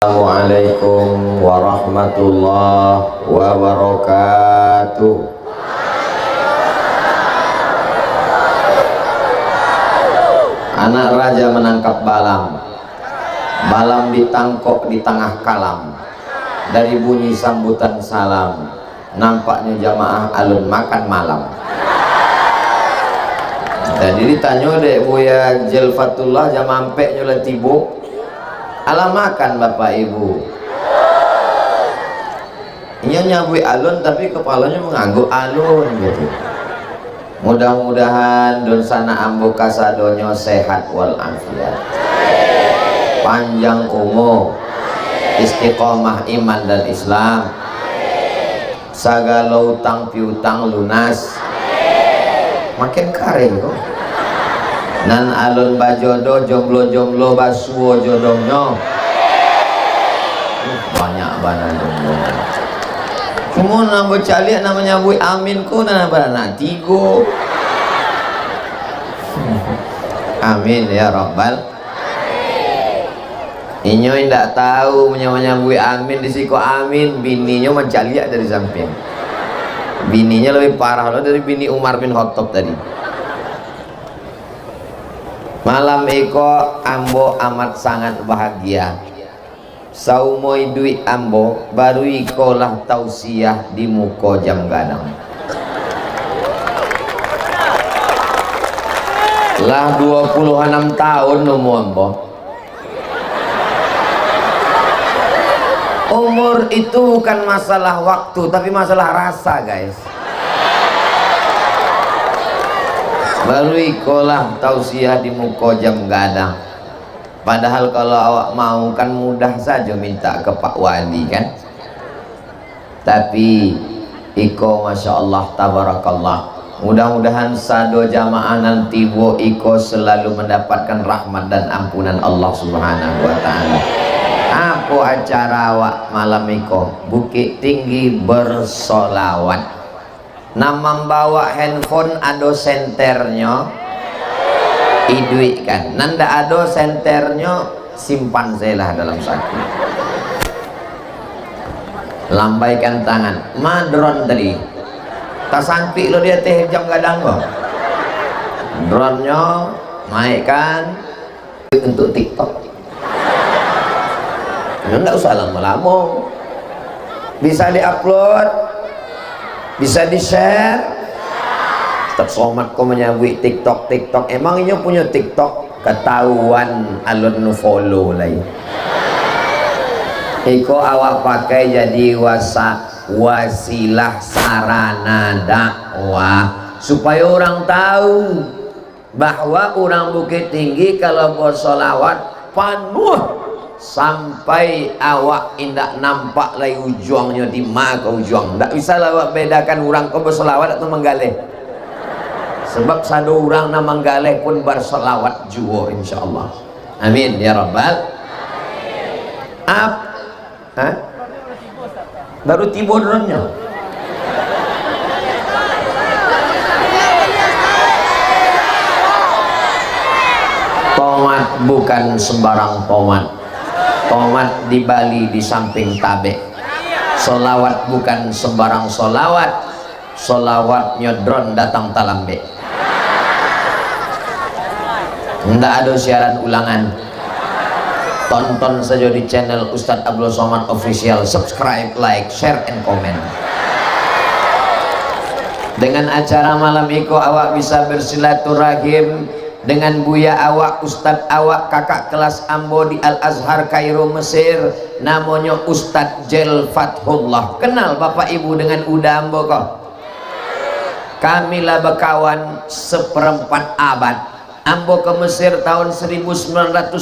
Assalamualaikum warahmatullahi wabarakatuh. Anak raja menangkap balang. Balang ditangkok di tengah kalam. Dari bunyi sambutan salam, nampaknya jamaah alun makan malam. Jadi ditanya dek Buya Jelfatullah jamampe nyola tibo alam makan bapak ibu. Ia nyabui alun tapi kepalanya mengangguk alun gitu. Mudah-mudahan don sana ambo kasadonyo sehat walafiat, panjang umur, istiqomah iman dan Islam, sagala utang piutang lunas, makin kering kok. Nan alun bajodo jomblo-jomblo basuo jodohnya banyak banget jomblo. Cuma nambah caliak namanya Bu Amin ku nambah anak tigo. Amin ya Rabbal. Inyo tidak tahu namanya Bu Amin disiko Amin bininya mencaliak dari samping. Bininya lebih parah loh dari bini Umar bin Khattab tadi. Malam iko ambo amat sangat bahagia. Saumoi duit ambo baru iko lah tausiah di muko jam gadang. Lah 26 tahun umur ambo. Umur itu bukan masalah waktu tapi masalah rasa guys. Baru ikolah tausiah di muko jam gadang. Padahal kalau awak mau kan mudah saja minta ke Pak Wali kan. Tapi iko masya Allah tabarakallah. Mudah-mudahan sado jamaah nanti wo iko selalu mendapatkan rahmat dan ampunan Allah Subhanahu wa taala. Apa acara awak malam iko? Bukit Tinggi bersolawat. Nama bawa handphone ado senternya iduit kan, nanda ado senternya simpan selah dalam saku. Lambaikan tangan madron tadi tasampi lo dia teh jam gadang lo drone-nya naikkan untuk TikTok. Nggak usah lama-lama, bisa diupload, bisa di-share. Ustaz Somad kok menyambui TikTok. Emang ini punya TikTok? Ketahuan alun nu follow lain. Iko awak pakai jadi wasilah sarana dakwah supaya orang tahu bahwa orang Bukit Tinggi kalau bersolawat penuh sampai awak indak nampak lagi ujungnya di mana ujung. Tak bisa awak bedakan orang kau bersolawat atau menggalih. Sebab satu orang nak menggalih pun bersolawat juga insyaallah. Amin ya Rabbal. Baru tiba dronnya. Tomat bukan sembarang tomat. Tomat di Bali di samping tabe. Solawat bukan sembarang solawat. Solawat nyodron datang talambe. Tidak ada siaran ulangan. Tonton saja di channel Ustadz Abdul Somad Official. Subscribe, like, share, and comment. Dengan acara malam itu awak bisa bersilaturahim dengan buya awak, ustadz awak, kakak kelas ambo di Al-Azhar Kairo Mesir, namanya Ustadz Jelfatullah. Kenal bapak ibu dengan udah ambo kok? Kamilah berkawan seperempat abad. Ambo ke Mesir tahun 1998,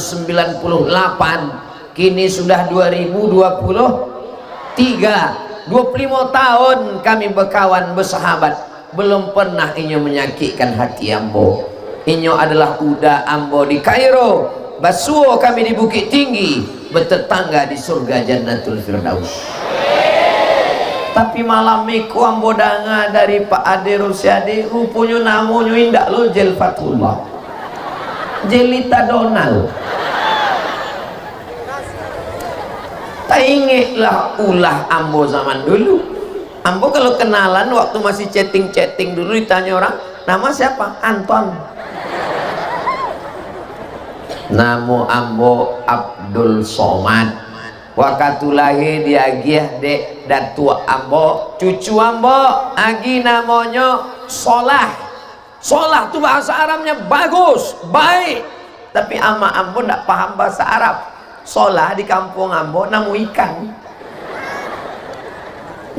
kini sudah 2023. 25 tahun kami berkawan bersahabat, belum pernah inyo menyakitkan hati ambo. Inyo adalah uda ambo di Kairo, basuo kami di Bukit Tinggi, bertetangga di surga Jannatul Firdaus. Tapi malam miku ambo danga dari Pak Ade Rusyadi, rupanya namanya indak lo Jelfatullah, Jelita Donald. ingatlah ulah ambo zaman dulu. Ambo kalau kenalan waktu masih chatting dulu ditanya orang, nama siapa? Anton. Namo ambo Abdul Somad. Wakatulahi diagiah dek datua ambo, cucu ambo agi namanya Solah. Solah tuh bahasa Arabnya bagus, baik. Tapi ama ambo ndak paham bahasa Arab. Solah di kampung ambo namu ikan.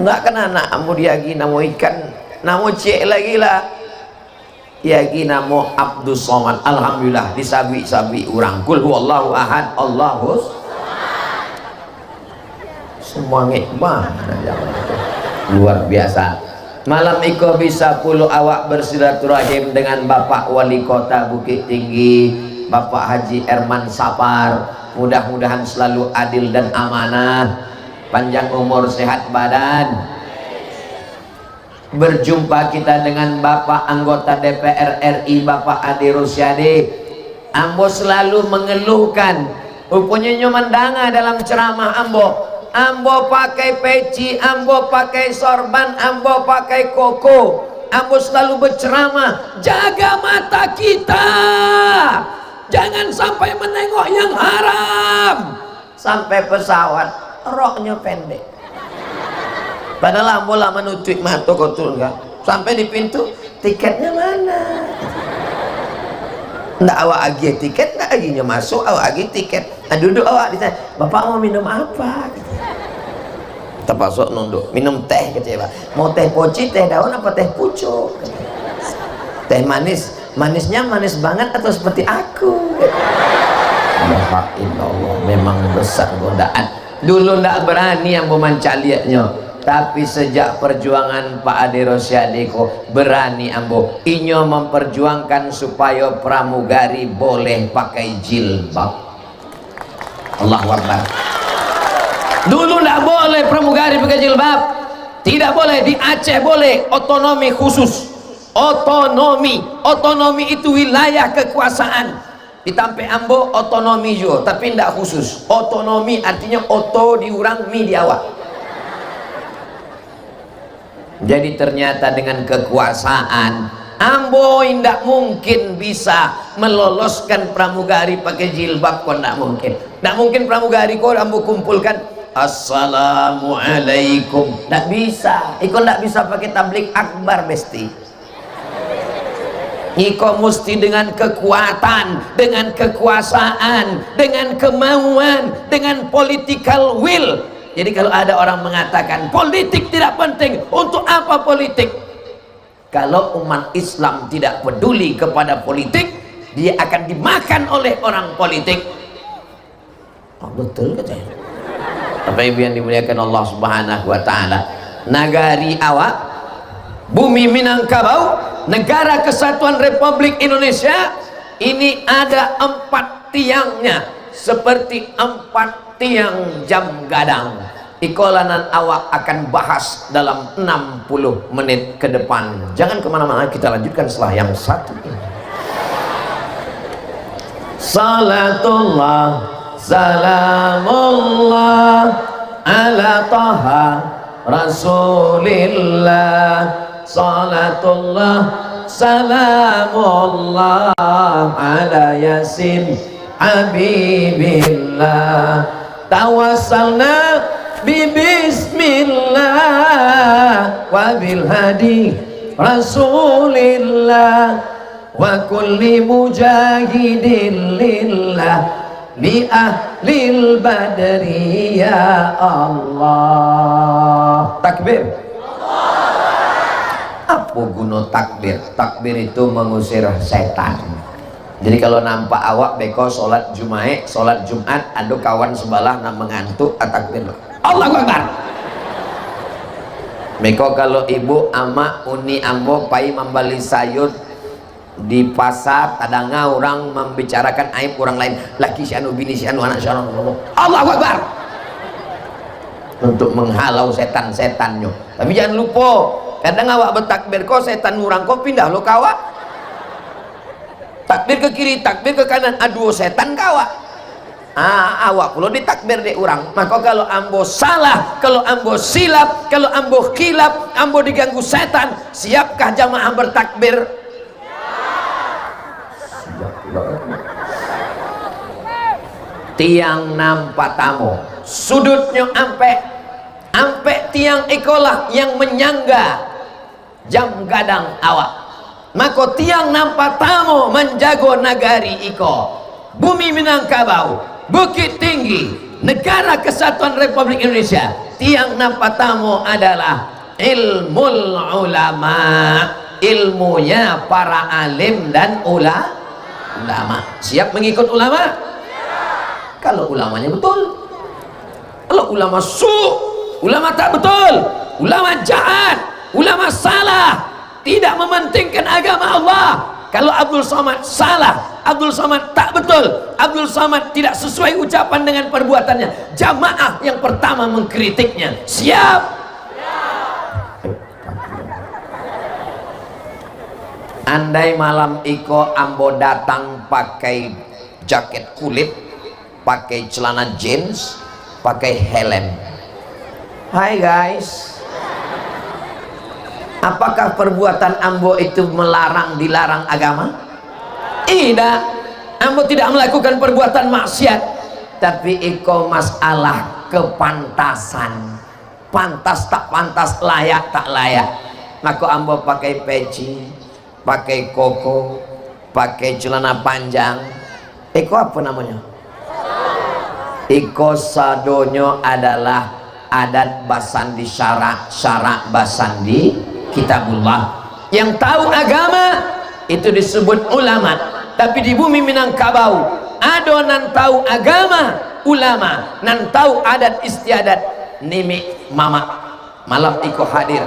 Enggak kena anak ambo diagi namu ikan, namu cek lagi lah. Diagi namu Abdul Somad. Alhamdulillah disabi-sabi orang. Kul huwallahu ahad, Allahus semua ngikmah. Luar biasa. Malam iko bisa puluh awak bersilaturahim dengan Bapak Wali Kota Bukit Tinggi, Bapak Haji Erman Sapar. Mudah-mudahan selalu adil dan amanah, panjang umur sehat badan. Berjumpa kita dengan Bapak anggota DPR RI Bapak Ade Rosyadi. Ambo selalu mengeluhkan rupanya nyomandanga dalam ceramah ambo. Ambo pakai peci, ambo pakai sorban, ambo pakai koko. Ambo selalu berceramah, jaga mata kita, jangan sampai menengok yang haram. Sampai pesawat roknya pendek, padahal ambo lama nutup mata kotor enggak. Sampai di pintu, tiketnya mana? Nggak awak agi tiket, nggak aginya masuk, awak agi tiket. Nah duduk awak ditanya, Bapak mau minum apa? Kita pasok nunduk, minum teh kecewa. Mau teh poci, teh daun apa teh pucuk? Teh manis, manisnya manis banget atau seperti aku? Allah, memang besar godaan. Dulu ndak berani yang memanca liatnya, tapi sejak perjuangan Pak Ade Rosyadi kok berani ambo. Inyo memperjuangkan supaya pramugari boleh pakai jilbab. Allahu Akbar. Dulu ndak boleh pramugari pakai jilbab, tidak boleh. Di Aceh boleh, otonomi khusus. Otonomi itu wilayah kekuasaan. Di Tampe Ambo otonomi juga, tapi ndak khusus. Otonomi artinya oto diurang mi di awak. Jadi ternyata dengan kekuasaan ambo tidak mungkin bisa meloloskan pramugari pakai jilbab. Kok tidak mungkin? Tidak mungkin pramugari kok ambo kumpulkan Assalamualaikum, tidak bisa. Iko tidak bisa pakai tablik akbar besti. Iko mesti dengan kekuatan, dengan kekuasaan, dengan kemauan, dengan political will. Jadi kalau ada orang mengatakan politik tidak penting, untuk apa politik? Kalau umat Islam tidak peduli kepada politik, dia akan dimakan oleh orang politik. Oh, betul katanya. Bapak Ibu yang dimuliakan Allah Subhanahu wa taala. Nagari awak, bumi Minangkabau, negara kesatuan Republik Indonesia ini ada 4 tiangnya, seperti 4 tiang jam gadang. Ikolanan awak akan bahas dalam 60 menit ke depan. Jangan kemana-mana, kita lanjutkan setelah yang satu ini. Salatullah salamullah ala taha rasulillah. Salatullah salamullah ala yasin habibillah. Tawassalna bismillah wa bil hadi rasulillah wa kulli mujahidin lillah li ahlil badri ya Allah. Takbir. Apa guna takbir? Takbir itu mengusir setan. Jadi kalau nampak awak beko sholat Jumat, sholat Jumat, ada kawan sebelah nak mengantuk, takbir Allahu Akbar. Beko kalau ibu ama uni ambo pai membeli sayur di pasar, tadanga orang membicarakan aib orang lain, laki si anu, bini si anu, anak si anu, Allahu Akbar, untuk menghalau setan-setannya. Tapi jangan lupa, kadang awak bertakbir kok setan orang kok pindah lo kawak. Takbir ke kiri, takbir ke kanan, aduh setan kawak. awak perlu ditakbir di orang. Maka kalau ambo salah, kalau ambo silap, kalau ambo khilaf, ambo diganggu setan, siapkah jamaah bertakbir? Tiang nampak tamu sudutnya ampe tiang ikolah yang menyangga jam gadang awak. Maka tiang nampak tamu menjago nagari iko bumi Minangkabau, Bukit Tinggi, Negara Kesatuan Republik Indonesia. Tiang nampak tamu adalah ilmul ulama, ilmunya para alim dan ulama. Siap mengikut ulama? Kalau ulamanya betul. Kalau ulama ulama tak betul, ulama jahat, ulama salah, tidak mementingkan agama Allah. Kalau Abdul Somad salah, Abdul Somad tak betul, Abdul Somad tidak sesuai ucapan dengan perbuatannya, jamaah yang pertama mengkritiknya. Siap? Andai malam iko ambo datang pakai jaket kulit, pakai celana jeans, pakai helm. Hai guys, apakah perbuatan ambo itu dilarang agama? Tidak. Ambo tidak melakukan perbuatan maksiat, tapi iko masalah kepantasan, pantas tak pantas, layak tak layak. Maka ambo pakai peci, pakai koko, pakai celana panjang. Iko apa namanya? Iko sadonyo adalah adat basandi syarak basandi kitabullah. Yang tahu agama itu disebut ulama. Tapi di bumi Minangkabau ada nan tahu agama ulama, nan tahu adat istiadat nimi mama. Malam iko hadir.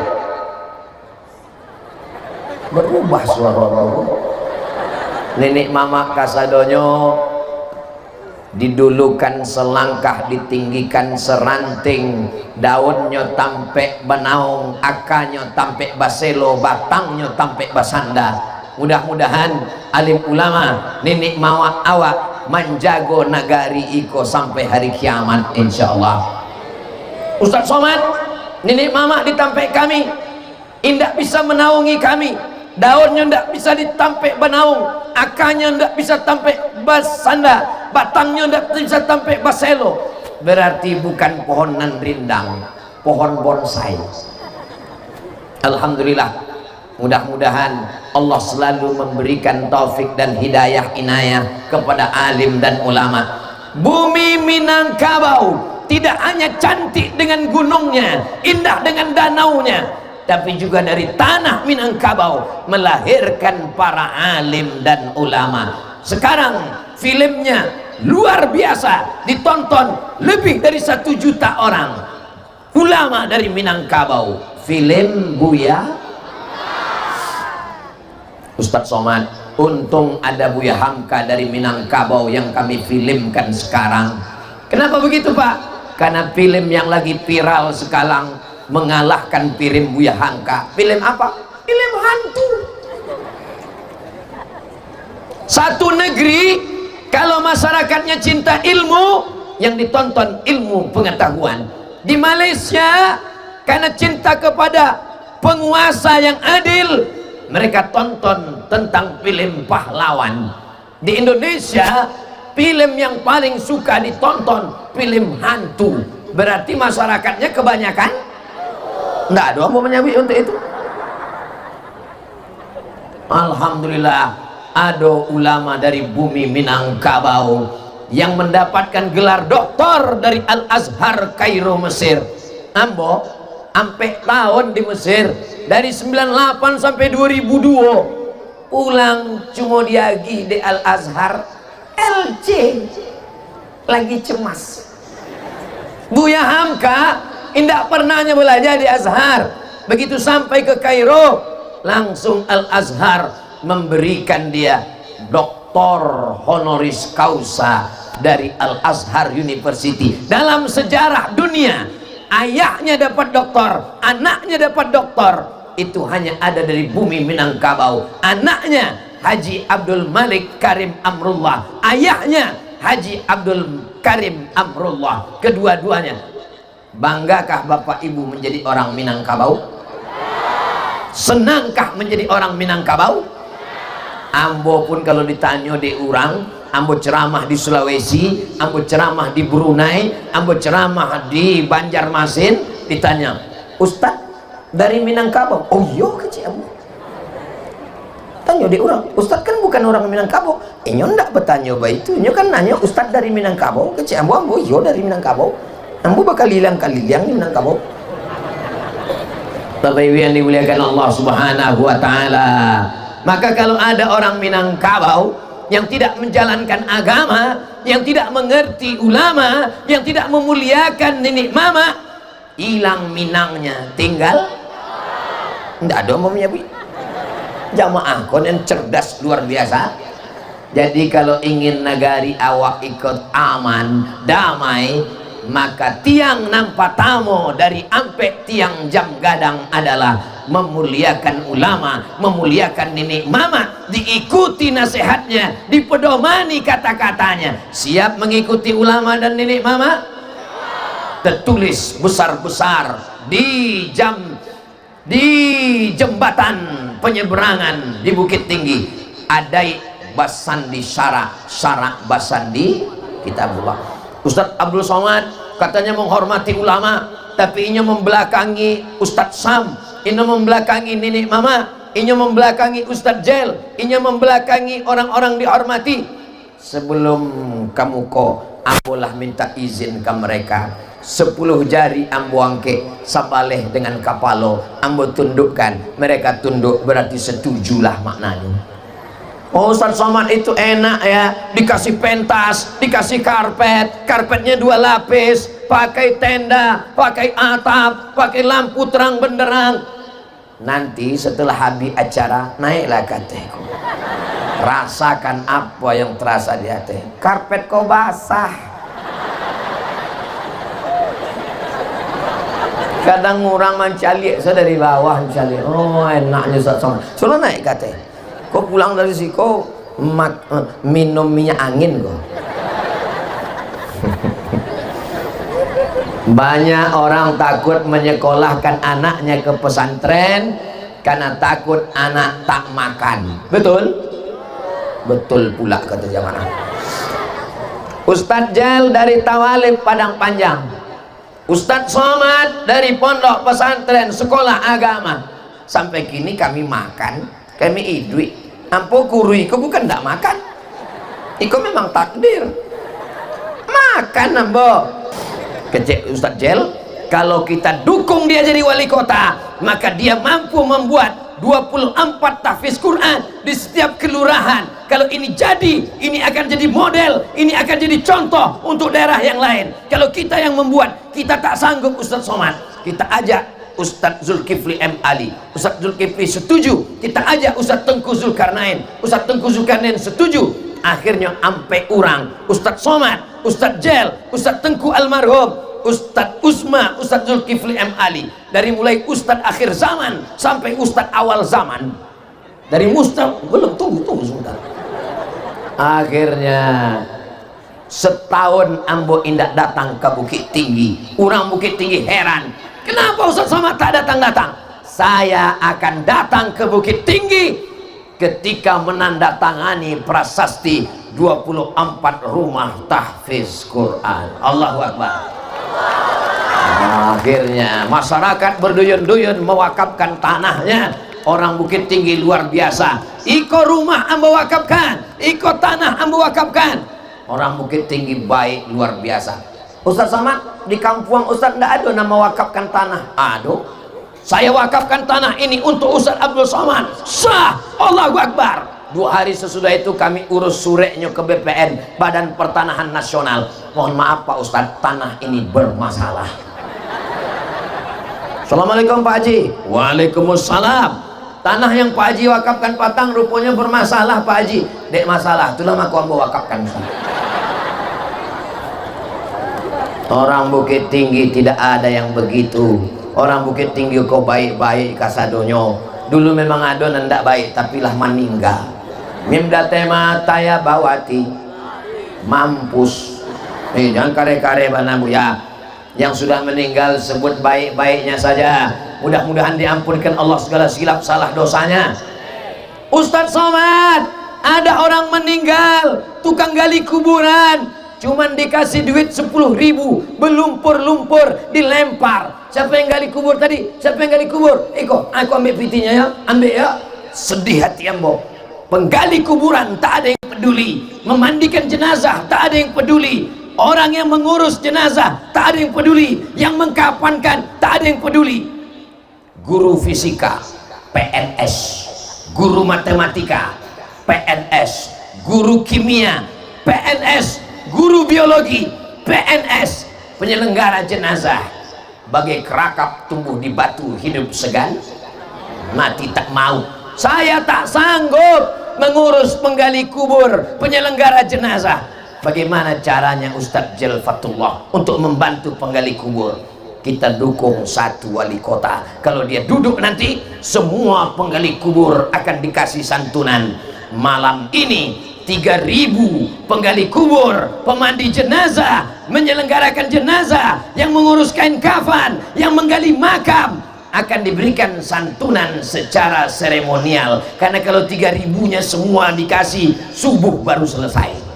Berubah suara nenek mama kasadonyo didulukan selangkah, ditinggikan seranting, daunnya tampek banaung, akanya tampek baselo, batangnya tampek basanda. Mudah-mudahan alim ulama nenek mawak awak menjago nagari iko sampai hari kiamat insyaallah. Ustaz Somad, nenek mama ditampek kami indak bisa menaungi kami, daunnya ndak bisa ditampek banaung, akanya ndak bisa tampek basanda, batangnya ndak bisa tampek baselo. Berarti bukan pohon nan rindang, pohon bonsai. Alhamdulillah, mudah-mudahan Allah selalu memberikan taufik dan hidayah inayah kepada alim dan ulama. Bumi Minangkabau tidak hanya cantik dengan gunungnya, indah dengan danaunya, tapi juga dari tanah Minangkabau melahirkan para alim dan ulama. Sekarang filmnya luar biasa, ditonton lebih dari 1 juta orang. Ulama dari Minangkabau, film Buya Ustaz Somad. Untung ada Buya Hamka dari Minangkabau yang kami filmkan sekarang. Kenapa begitu Pak? Karena film yang lagi viral sekarang mengalahkan film Buya Hamka. Film apa? Film hantu. Satu negeri kalau masyarakatnya cinta ilmu, yang ditonton ilmu pengetahuan. Di Malaysia karena cinta kepada penguasa yang adil, mereka tonton tentang film pahlawan. Di Indonesia film yang paling suka ditonton film hantu. Berarti masyarakatnya kebanyakan enggak ada mau menyabik untuk itu. Alhamdulillah ada ulama dari bumi Minangkabau yang mendapatkan gelar doktor dari Al-Azhar Kairo Mesir. Ambo sampai tahun di Mesir dari 98 sampai 2002 pulang cuma diagi di Al-Azhar LC lagi cemas. Buya Hamka indak pernahnya belajar di Azhar, begitu sampai ke Kairo langsung Al-Azhar memberikan dia doktor honoris causa dari Al-Azhar University. Dalam sejarah dunia ayahnya dapat doktor, anaknya dapat doktor, itu hanya ada dari bumi Minangkabau. Anaknya Haji Abdul Malik Karim Amrullah, ayahnya Haji Abdul Karim Amrullah. Kedua-duanya. Banggakah Bapak Ibu menjadi orang Minangkabau? Senangkah menjadi orang Minangkabau? Ambo pun kalau ditanya di orang, ambo ceramah di Sulawesi, ambo ceramah di Brunei, ambo ceramah di Banjarmasin, ditanya, Ustadz dari Minangkabau? Oh iya kecil ambo. Tanya di orang, Ustadz kan bukan orang Minangkabau. Inyo ndak bertanya baik itu, inyo kan nanya Ustadz dari Minangkabau kecil ambo, iya dari Minangkabau. Ambo bakal hilang kalilang di Minangkabau. Bapak Ibu yang dimuliakan Allah Subhanahu wa taala. Maka kalau ada orang Minangkabau yang tidak menjalankan agama, yang tidak mengerti ulama, yang tidak memuliakan nenek mama, hilang Minangnya, tinggal enggak ada umumnya Bu. Jamaah kon yang cerdas luar biasa. Jadi kalau ingin negari awak ikut aman, damai, maka tiang nampak tamu dari ampe tiang jam gadang adalah memuliakan ulama, memuliakan nenek mama, diikuti nasihatnya, dipedomani kata-katanya. Siap mengikuti ulama dan nenek mama? Tertulis besar-besar di jembatan penyeberangan di Bukit Tinggi, adai basandi syarak basandi kitabullah. Ustadz Abdul Somad katanya menghormati ulama, tapi inya membelakangi Ustadz Sam, inya membelakangi nenek mama, inya membelakangi Ustadz Jel, inya membelakangi orang-orang dihormati. Sebelum kamu ambolah minta izin ke mereka. 10 jari ambo angke sabaleh dengan kapalo ambo tundukkan, mereka tunduk, berarti setujulah maknanya. Oh Ustadz Somad itu enak ya, dikasih pentas, dikasih karpet, karpetnya 2 lapis, pakai tenda, pakai atap, pakai lampu terang benderang. Nanti setelah habis acara naiklah ke hatiku, rasakan apa yang terasa di hati. Karpet kau basah. Kadang orang mencalik saya dari bawah mencalik, oh enaknya Ustadz Somad. Suruh naik ke hati. Kau pulang dari situ minum minyak angin kok. Banyak orang takut menyekolahkan anaknya ke pesantren karena takut anak tak makan. Betul? Betul pula kata jamaah. Ustadz Jal dari Tawalib Padang Panjang, Ustadz Somad dari pondok pesantren sekolah agama. Sampai kini kami makan, kami idui. Ampo guru iko bukan tidak makan, iko memang takdir makan ambo. Kecil Ustadz Jel, kalau kita dukung dia jadi wali kota, maka dia mampu membuat 24 tahfiz Quran di setiap kelurahan. Kalau ini jadi, ini akan jadi model, ini akan jadi contoh untuk daerah yang lain. Kalau kita yang membuat, kita tak sanggup Ustadz Somad, kita ajak Ustadz Zulkifli M. Ali. Ustadz Zulkifli setuju, kita ajak Ustadz Tengku Zulkarnain. Ustadz Tengku Zulkarnain setuju. Akhirnya ampe orang Ustadz Somad, Ustadz Jel, Ustadz Tengku almarhum, Ustadz Usma, Ustadz Zulkifli M. Ali. Dari mulai Ustadz akhir zaman sampai Ustadz awal zaman. Dari Mustaq belum, tunggu sebentar. Akhirnya setahun ambo indak datang ke Bukit Tinggi. Orang Bukit Tinggi heran, kenapa Ustadz Somad tak datang-datang? Saya akan datang ke Bukit Tinggi ketika menandatangani prasasti 24 rumah tahfiz Quran. Allahu Akbar. Akhirnya masyarakat berduyun-duyun mewakafkan tanahnya. Orang Bukit Tinggi luar biasa. Iko rumah ambo wakafkan, iko tanah ambo wakafkan. Orang Bukit Tinggi baik luar biasa. Ustadz Somad, di kampung Ustadz tidak ada nama wakafkan tanah. Aduh, saya wakafkan tanah ini untuk Ustadz Abdul Somad. Sah, Allahu Akbar. 2 hari sesudah itu kami urus sureknya ke BPN, Badan Pertanahan Nasional. Mohon maaf Pak Ustadz, tanah ini bermasalah. Assalamualaikum Pak Haji. Waalaikumsalam. Tanah yang Pak Haji wakafkan Patang rupanya bermasalah Pak Haji. Dek masalah, itulah aku ambo wakafkan. Orang Bukit Tinggi tidak ada yang begitu. Orang Bukit Tinggi kok baik-baik kasadonyo. Dulu memang ada ndak baik, tapi lah meninggal. Mimda tema taya bawati mampus. Jangan kare-kare banamu ya. Yang sudah meninggal sebut baik-baiknya saja. Mudah-mudahan diampunkan Allah segala silap salah dosanya. Ustadz Somad, ada orang meninggal, tukang gali kuburan, cuman dikasih duit 10.000, berlumpur-lumpur, dilempar. Siapa yang gali kubur tadi? Siapa yang gali kubur? Iko, aku ambil pitinya ya, ambil ya. Sedih hati ambo. Penggali kuburan tak ada yang peduli, memandikan jenazah tak ada yang peduli, orang yang mengurus jenazah tak ada yang peduli, yang mengkafankan tak ada yang peduli. Guru fisika PNS, guru matematika PNS, guru kimia PNS, guru biologi PNS, penyelenggara jenazah bagai kerakap tumbuh di batu, hidup segan mati tak mau. Saya tak sanggup mengurus penggali kubur, penyelenggara jenazah. Bagaimana caranya Ustadz Jelfatullah untuk membantu penggali kubur? Kita dukung satu wali kota. Kalau dia duduk nanti, semua penggali kubur akan dikasih santunan. Malam ini 3.000 penggali kubur, pemandi jenazah, menyelenggarakan jenazah, yang mengurus kain kafan, yang menggali makam, akan diberikan santunan secara seremonial. Karena kalau 3.000-nya semua dikasih, subuh baru selesai.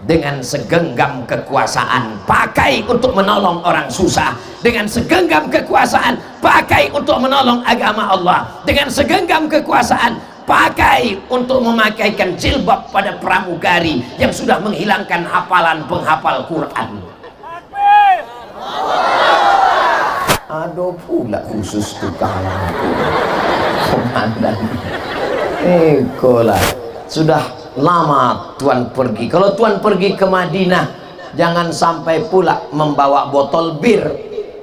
Dengan segenggam kekuasaan pakai untuk menolong orang susah, dengan segenggam kekuasaan pakai untuk menolong agama Allah, dengan segenggam kekuasaan pakai untuk memakaikan jilbab pada pramugari yang sudah menghilangkan hafalan penghafal Quran. Aduh pula khusus tukang komandan. Ikolah sudah lama Tuan pergi. Kalau Tuan pergi ke Madinah, jangan sampai pula membawa botol bir.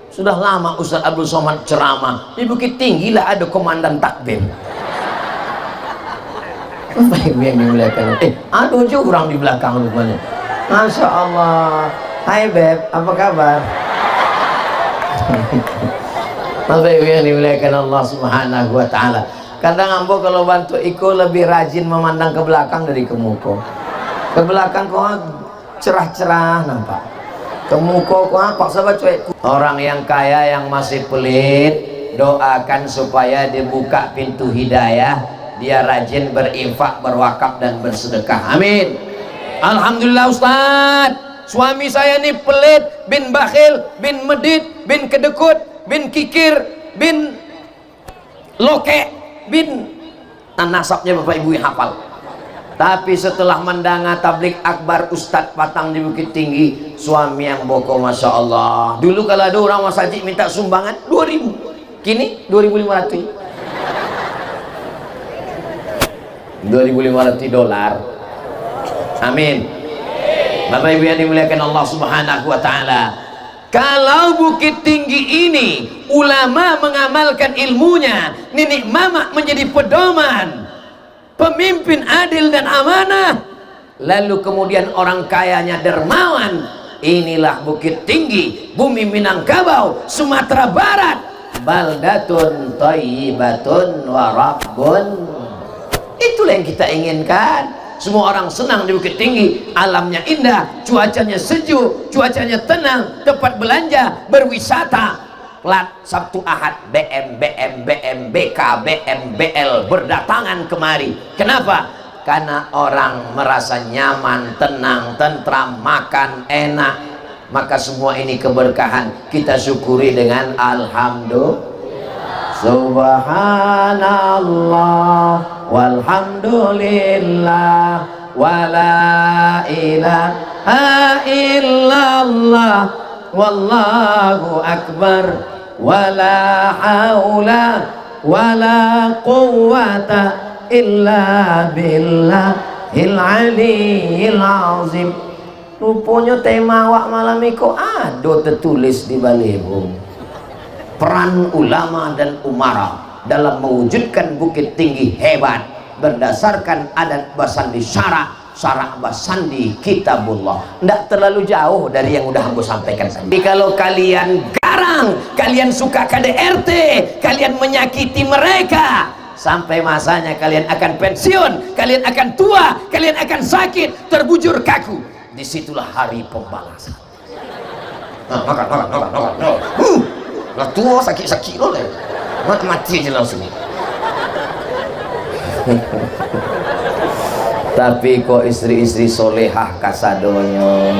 Sudah lama Ustaz Abdul Somad ceramah di Bukit Tinggi lah ada komandan takbir. Baik yang dimuliakan. Aduh jurang di belakang rupanya. Masya Allah. Hai Beb, apa kabar? Mas Bayu yang dimuliakan Allah Subhanahu wa ta'ala. Kadang ambo kalau bantu Iko lebih rajin memandang ke belakang dari ke muka. Ke belakang kok cerah-cerah nampak, ke muka kok paksa cuek. Orang yang kaya yang masih pelit, doakan supaya dibuka pintu hidayah, dia rajin berinfak, berwakaf dan bersedekah. Amin. Alhamdulillah Ustaz, suami saya ini pelit, bin bakhil, bin medit, bin kedekut, bin kikir, bin loke, bin nasabnya Bapak Ibu yang hafal. Tapi setelah mendengar tablik akbar Ustadz Patang di Bukit Tinggi, suami yang boko Masya Allah. Dulu kalau ada orang masjid minta sumbangan 2.000, kini 2.500 $2.500. Amin. Bapak Ibu yang dimuliakan Allah Subhanahu wa ta'ala, kalau Bukit Tinggi ini ulama mengamalkan ilmunya, Nenek Mama menjadi pedoman, pemimpin adil dan amanah, lalu kemudian orang kayanya dermawan, inilah Bukit Tinggi, bumi Minangkabau, Sumatera Barat, baldatun thayyibatun wa rabbun. Itulah yang kita inginkan. Semua orang senang di Bukit Tinggi, alamnya indah, cuacanya sejuk, cuacanya tenang, tempat belanja, berwisata. Plat Sabtu Ahad BM, BK, BL berdatangan kemari. Kenapa? Karena orang merasa nyaman, tenang, tentram, makan enak. Maka semua ini keberkahan, kita syukuri dengan alhamdulillah. Subhanallah walhamdulillah wala ilaha illallah wallahu akbar wala haula wala quwwata illa billahil aliyil azim. Rupanya tema awak malam itu ada tertulis di baliho. Peran ulama dan umara dalam mewujudkan Bukit Tinggi hebat berdasarkan adat basandi syarak basandi kitabullah. Tidak terlalu jauh dari yang udah aku sampaikan tadi. Jadi kalau kalian garang, kalian suka KDRT, kalian menyakiti mereka, sampai masanya kalian akan pensiun, kalian akan tua, kalian akan sakit, terbujur kaku. disitulah hari pembalasan. Nah, makan. Lah tua sakit lo deh. Mati aja langsung. Tapi kok istri-istri solehah kasadonyo,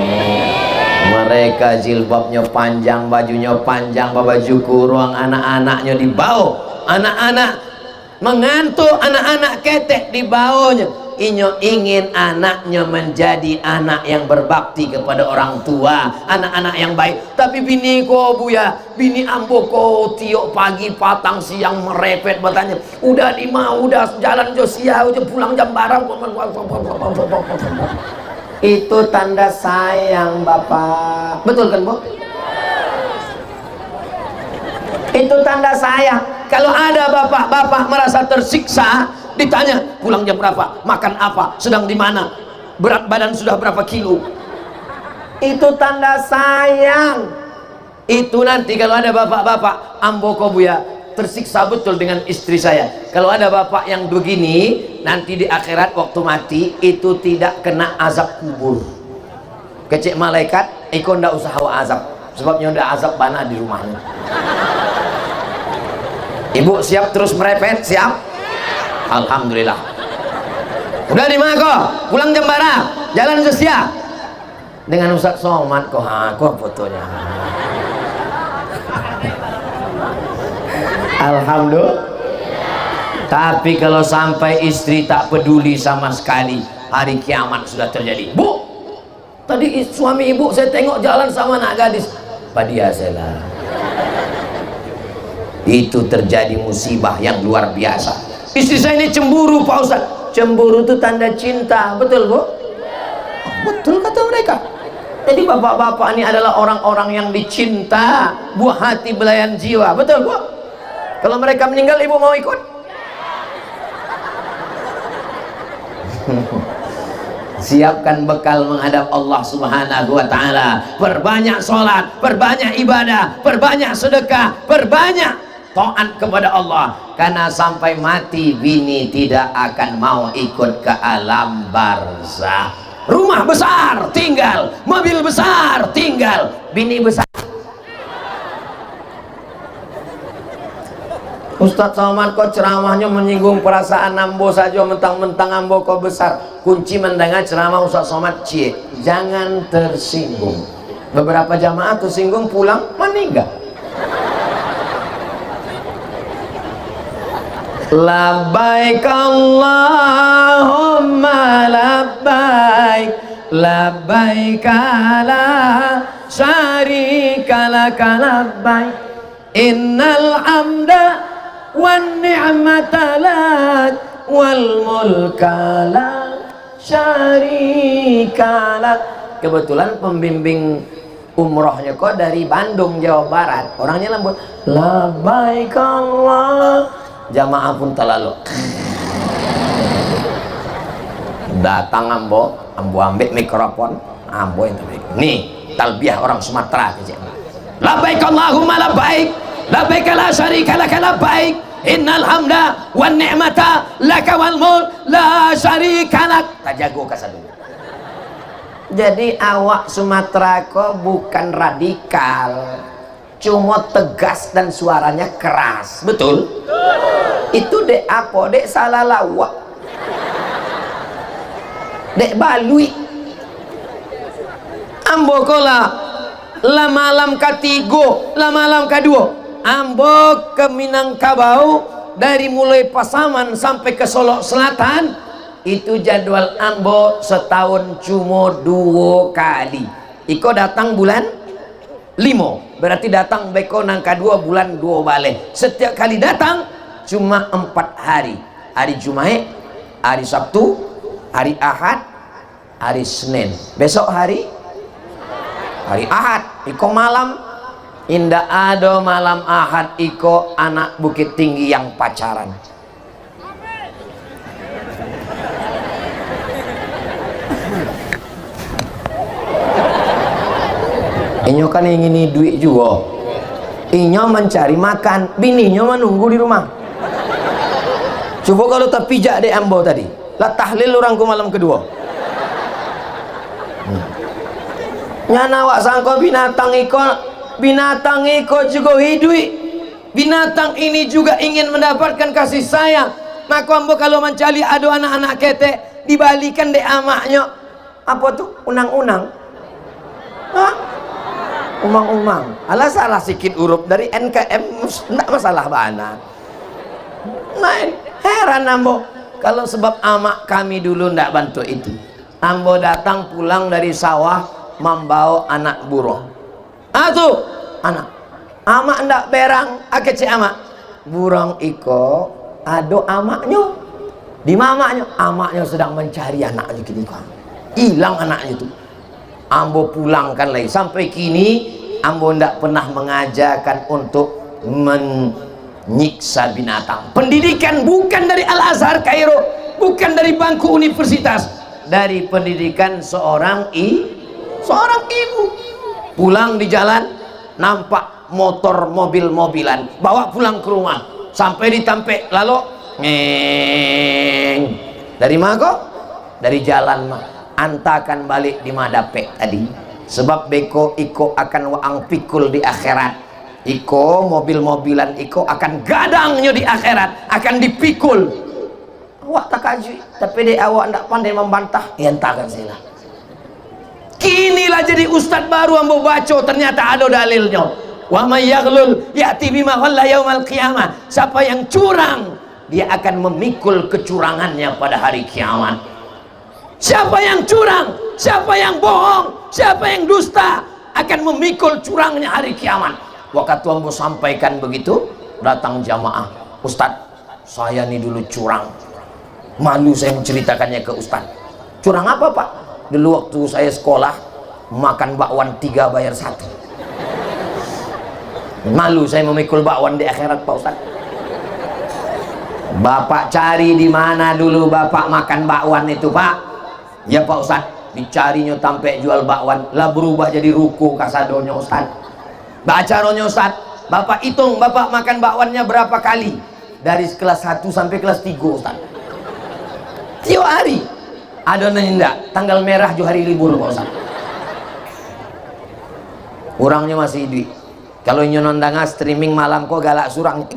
mereka jilbabnya panjang, bajunya panjang, baju kurung, anak-anaknya dibawa, anak-anak mengantuk, anak-anak ketek dibawanya. Inyo ingin anaknya menjadi anak yang berbakti kepada orang tua, anak-anak yang baik. Tapi bini ko buya, bini ambo ko tiok pagi patang siang merepet bertanya, udah di mau, udah jalan Josia, udah pulang jam barang. Itu tanda sayang bapak, betul kan bu? Itu tanda sayang. Kalau ada bapak-bapak merasa tersiksa, ditanya pulang jam berapa, makan apa, sedang di mana, berat badan sudah berapa kilo, itu tanda sayang. Itu nanti kalau ada bapak-bapak amboko buya tersiksa betul dengan istri saya. Kalau ada bapak yang begini, nanti di akhirat waktu mati itu tidak kena azab kubur. Kecik malaikat ikut ndak usah hawa azab, sebabnya udah azab bana di rumahnya. Ibu siap terus merepet? Siap? Alhamdulillah. Udah di mana kok? Pulang jam berapa? Jalan Josia. Dengan Ustaz Somad kok aku fotonya. Alhamdulillah. Tapi kalau sampai istri tak peduli sama sekali, hari kiamat sudah terjadi. Bu, tadi suami ibu saya tengok jalan sama anak gadis. Padia saya. Itu terjadi musibah yang luar biasa. Istri saya ini cemburu Pak Ustaz. Cemburu itu tanda cinta, betul bu? Oh, betul kata mereka. Jadi bapak-bapak ini adalah orang-orang yang dicinta, buah hati belayan jiwa, betul bu? Kalau mereka meninggal ibu mau ikut? Siapkan bekal menghadap Allah Subhanahu wa Ta'ala. Perbanyak sholat, perbanyak ibadah, perbanyak sedekah, perbanyak taat kepada Allah, karena sampai mati bini tidak akan mau ikut ke alam barzah. Rumah besar tinggal, mobil besar tinggal, bini besar. Ustadz Somad kok ceramahnya menyinggung perasaan ambo saja, mentang-mentang ambo kok besar. Kunci mendengar ceramah Ustadz Somad, cie, jangan tersinggung. Beberapa jamaah tersinggung pulang meninggal. Labbaik Allahumma labbaik, labbaik la syarika laka labbaik, innal hamda wan ni'mata lak wal mulka la syarika lak. Kebetulan pembimbing umrohnya kok dari Bandung, Jawa Barat, orangnya lembut. Labbaik Allah, jamaah pun terlalu datang ambo ambil mikrofon, ambo yang terbaik. Nih talbiah orang Sumatera kecil. Labbaik Allahumma labbaik, labbaik la syarika laka labbaik, innal hamda wan ni'mata laka wal mulk la syarika lak. Tak jago kasadu. Jadi awak Sumatera kok bukan radikal, cuma tegas dan suaranya keras, betul? Itu dek apa? Dek salah lawak, dek balui. Ambo kola la malam ketiga, la malam kedua, ambo ke Minangkabau, dari mulai Pasaman sampai ke Solo Selatan, itu jadwal ambo setahun cuma 2 kali. Iko datang bulan 5, berarti datang beko nang kedua bulan 2 balik. Setiap kali datang cuma 4 hari. Hari Jumat, hari Sabtu, hari Ahad, hari Senin. Besok hari Ahad. Iko malam indah ada malam Ahad, iko anak Bukit Tinggi yang pacaran. Inyo kan ingin duit juga, inyo mencari makan, bininya menunggu di rumah. Coba kalau tak pijak dek ambo tadi, lah tahlil orangku malam kedua. Nyana wak sangko binatang iko juga hidup. Binatang ini juga ingin mendapatkan kasih sayang. Maka ambo kalau mencari ado anak-anak ketek dibalikan dek amaknya. Apa tuh? Unang-unang. Hah? Umang-umang. Alah salah sikit huruf dari NKM, enggak masalah bana. Nah, heran ambo kalau sebab amak kami dulu ndak bantu itu. Ambo datang pulang dari sawah membawa anak burung. Tuh anak amak ndak berang akece amak burung iko ado amaknya di mamaknya. Amaknya sedang mencari anaknya kini kan hilang anaknya itu. Ambo pulangkan lagi sampai kini ambo ndak pernah mengajarkan untuk menyiksa binatang. Pendidikan bukan dari Al-Azhar Kairo, bukan dari bangku universitas, dari pendidikan seorang ibu. Pulang di jalan nampak motor mobil-mobilan, bawa pulang ke rumah sampai ditampe lalu ngeng dari mana? Dari jalan mah antakan balik di madapek tadi, sebab beko iko akan waang pikul di akhirat. Iko mobil-mobilan iko akan gadangnya di akhirat, akan dipikul. Awak tak kaji tapi dek awak ndak pandai membantah, entakan sila. Kinilah jadi ustadz baru ambo baca ternyata ada dalilnya. Wa may yaghlul ya'ti bima ghalla yaumal qiyamah. Siapa yang curang dia akan memikul kecurangannya pada hari kiamat. Siapa yang curang, siapa yang bohong, siapa yang dusta akan memikul curangnya hari kiamat. Waktu ambo sampaikan begitu, datang jamaah, Ustadz, saya ini dulu curang. Malu saya menceritakannya ke Ustadz. Curang apa Pak? Dulu waktu saya sekolah makan bakwan 3 bayar 1. Malu saya memikul bakwan di akhirat Pak Ustadz. Bapak cari di mana dulu Bapak makan bakwan itu Pak? Ya Pak Ustadz, dicarinya sampai jual bakwan lah berubah jadi ruko kasadonya Ustadz. Bacaronya Ustadz, Bapak hitung Bapak makan bakwannya berapa kali dari kelas 1 sampai kelas 3 Ustadz. Tiap hari ada nenda tanggal merah juga hari libur Pak Ustadz. Orangnya masih hidup. Kalau nyonondanga streaming malam kok galak surang.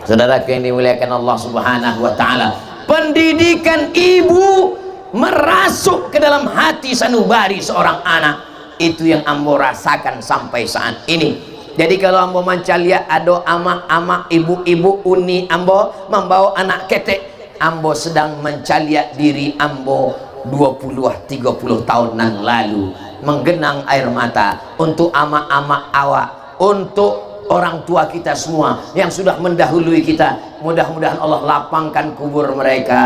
Saudara yang dimuliakan Allah Subhanahu wa taala, pendidikan ibu merasuk ke dalam hati sanubari seorang anak. Itu yang ambo rasakan sampai saat ini. Jadi kalau ambo mancalia ado amak-amak ibu-ibu uni ambo membawa anak ketek, ambo sedang mencalia diri ambo 20-30 tahun yang lalu, menggenang air mata untuk amak-amak awak, untuk orang tua kita semua yang sudah mendahului kita. Mudah-mudahan Allah lapangkan kubur mereka.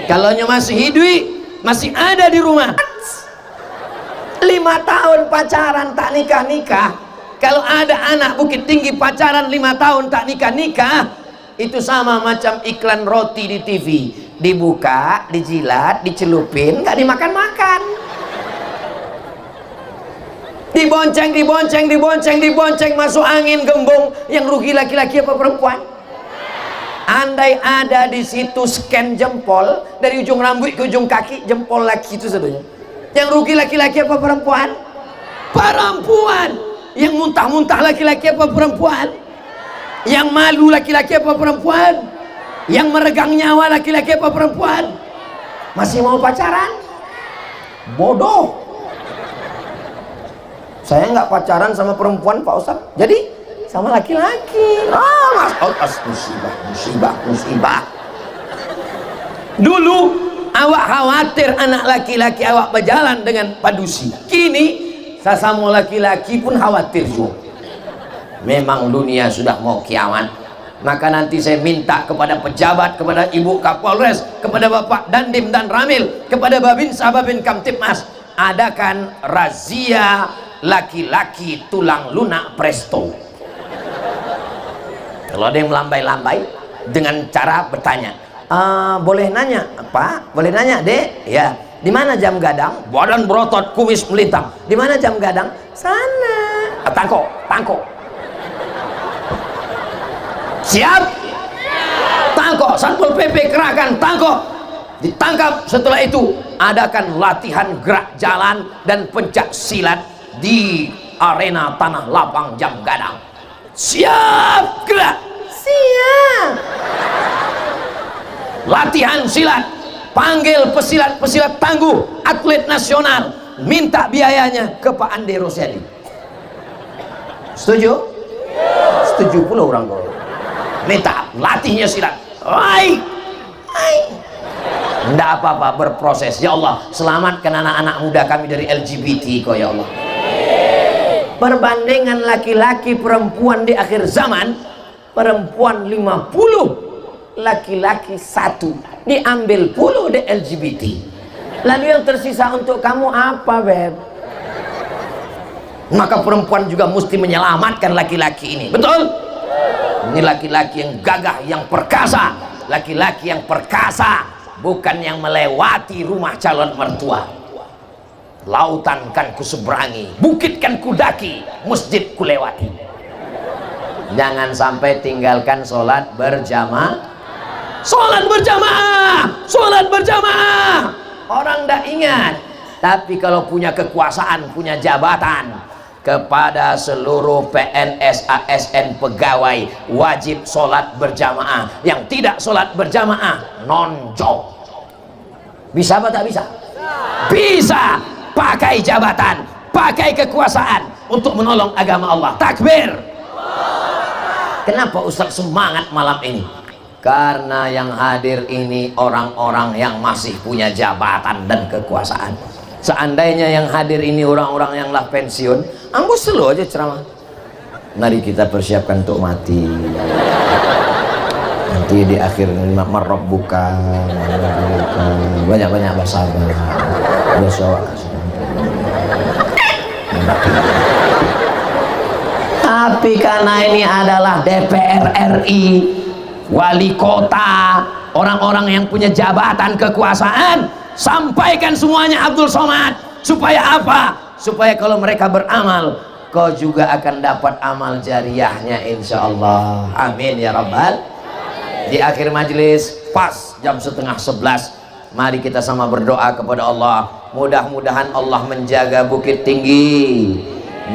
Kalau masih hidup, masih ada di rumah, 5 tahun pacaran tak nikah-nikah. Kalau ada anak Bukit Tinggi pacaran 5 tahun tak nikah-nikah, itu sama macam iklan roti di TV, dibuka, dijilat, dicelupin, nggak dimakan-makan. Dibonceng masuk angin gembong. Yang rugi laki-laki apa perempuan? Andai ada di situ scan jempol dari ujung rambut ke ujung kaki, jempol laki itu sebenarnya. Yang rugi laki-laki apa perempuan? Perempuan. Yang muntah-muntah laki-laki apa perempuan? Yang malu laki-laki apa perempuan? Yang meregang nyawa laki-laki apa perempuan? Masih mau pacaran? Bodoh. Saya nggak pacaran sama perempuan Pak Ustadz, jadi sama laki-laki. Mas, musibah. Dulu awak khawatir anak laki-laki awak berjalan dengan padusi. Kini sesama laki-laki pun khawatir juga. Memang dunia sudah mau kiamat. Maka nanti saya minta kepada pejabat, kepada Ibu Kapolres, kepada Bapak Dandim dan Ramil, kepada Babinsa Babin Kamtipmas, adakan razia laki-laki tulang lunak presto. Kalau ada yang melambai-lambai dengan cara bertanya, boleh nanya Pak? Boleh nanya Dek? Ya. Di mana jam gadang? Badan berotot, kumis melintang. Di mana jam gadang? Sana. Tangko. Siap? Tangko. Satpol PP kerahkan. Tangko. ditangkap. Setelah itu adakan latihan gerak jalan dan pencak silat di arena tanah lapang Jam Gadang. Siap gerak, siap. Latihan silat, panggil pesilat-pesilat tangguh, atlet nasional, minta biayanya ke Pak Ande Rosiadi. Setuju? Setuju pula orang tua. Minta latihnya silat. Baik. Tidak apa-apa, berproses. Ya Allah, selamatkan anak-anak muda kami dari LGBT kok ya Allah. Perbandingan laki-laki perempuan di akhir zaman, perempuan 50, laki-laki 1, diambil puluh di LGBT. Lalu yang tersisa untuk kamu apa, Beb? Maka perempuan juga mesti menyelamatkan laki-laki ini. Betul? Ini laki-laki yang gagah, yang perkasa. Laki-laki yang perkasa, bukan yang melewati rumah calon mertua. Lautan kan kuseberangi, bukit kan kudaki, masjid kulewati. Jangan sampai tinggalkan sholat berjamaah. Sholat berjamaah, sholat berjamaah. Orang tidak ingat, tapi kalau punya kekuasaan, punya jabatan, kepada seluruh PNS, ASN, pegawai wajib sholat berjamaah. Yang tidak sholat berjamaah non-job. Bisa apa tak bisa? Bisa. Pakai jabatan, pakai kekuasaan untuk menolong agama Allah. Takbir. Kenapa Ustaz semangat malam ini? Karena yang hadir ini orang-orang yang masih punya jabatan dan kekuasaan. Seandainya yang hadir ini orang-orang yang lah pensiun, ambo selo aja ceramah. Mari kita persiapkan untuk mati. Nanti di akhir marab buka, banyak-banyak bersabar. Besok. Tapi karena ini adalah DPR RI, wali kota, orang-orang yang punya jabatan kekuasaan, sampaikan semuanya Abdul Somad. Supaya apa? Supaya kalau mereka beramal, kau juga akan dapat amal jariahnya insyaallah. Amin ya rabbal. Di akhir majelis pas jam 10:30, mari kita sama berdoa kepada Allah. Mudah-mudahan Allah menjaga Bukit Tinggi,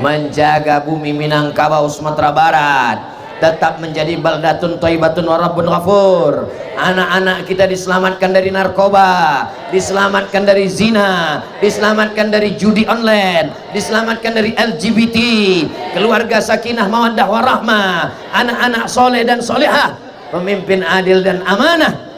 menjaga bumi Minangkabau Sumatera Barat, tetap menjadi baldatun thayyibatun wa rabbun ghafur. Anak-anak kita diselamatkan dari narkoba, diselamatkan dari zina, diselamatkan dari judi online, diselamatkan dari LGBT, keluarga sakinah mawaddah warahmah, anak-anak soleh dan solehah, pemimpin adil dan amanah.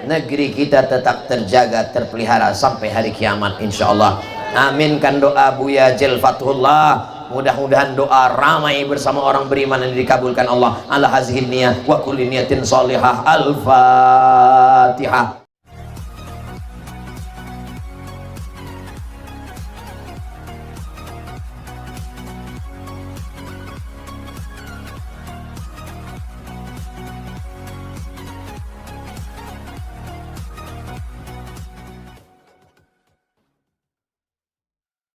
Negeri kita tetap terjaga, terpelihara sampai hari kiamat insyaallah. Aminkan doa Buya Jil Fathullah. Mudah-mudahan doa ramai bersama orang beriman yang dikabulkan Allah. Ala hazihin niyah wa kulli niyatin salihah. Al-Fatihah.